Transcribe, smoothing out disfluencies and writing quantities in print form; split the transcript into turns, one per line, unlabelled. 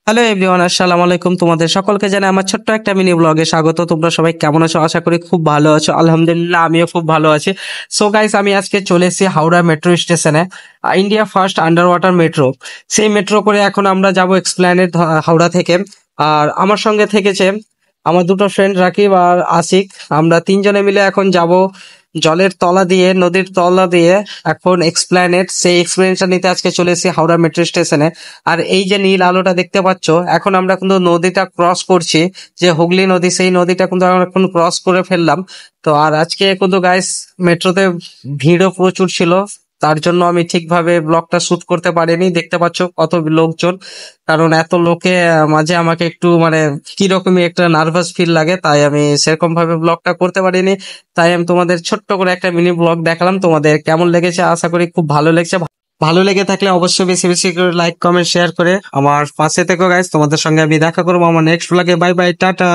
Hello everyone, আসসালামু আলাইকুম। তোমাদের সকলকে জানাই আমার ছোট্ট একটা মিনি ব্লগে স্বাগত। তোমরা সবাই কেমন আছো? আশা করি খুব ভালো আছো। আলহামদুলিল্লাহ, আমিও খুব ভালো আছি। সো গাইস, আমি আজকে চলে এসেছি হাওড়া মেট্রো স্টেশনে। India first under water metro. সেই মেট্রো করে এখন আমরা যাব এক্সপ্ল্যানেড হাওড়া থেকে। আর আমার সঙ্গে থেকেছে আমার দুটো ফ্রেন্ড রাকিব আর আশিক। আমরা তিনজনে মিলে এখন যাব জলের তলা দিয়ে, নদীর তলা দিয়ে এখন এক্সপ্ল্যানেড। সেই এক্সপিরিয়েন্সটা নিতে আজকে চলে এসেছি হাওড়া মেট্রো স্টেশনে। আর এই যে নীল আলোটা দেখতে পাচ্ছ, এখন আমরা কিন্তু নদীটা ক্রস করছি, যে হুগলি নদী, সেই নদীটা কিন্তু আমরা এখন ক্রস করে ফেললাম। তো আর আজকে কিন্তু গাইস মেট্রোতে ভিড়ও প্রচুর ছিল, তার জন্য আমি ঠিকভাবে ব্লগটা শুট করতে পারিনি। দেখতে পাচ্ছ কত লোকজন, কারণ এত লোকে মাঝে আমাকে একটু মানে কিরকমই একটা নার্ভাস ফিল লাগে, তাই আমি সেরকম ভাবে ব্লগটা করতে পারিনি। তাই আমি তোমাদের ছোট্ট করে একটা মিনি ব্লগ দেখালাম। তোমাদের কেমন লেগেছে? আশা করি খুব ভালো লেগেছে। ভালো লেগে থাকলে অবশ্যই বেশি বেশি করে লাইক কমেন্ট শেয়ার করে আমার পাশে থেকো গাইস। তোমাদের সঙ্গে আমি দেখা করবো আমার নেক্সট ব্লগে। Bye bye, tata.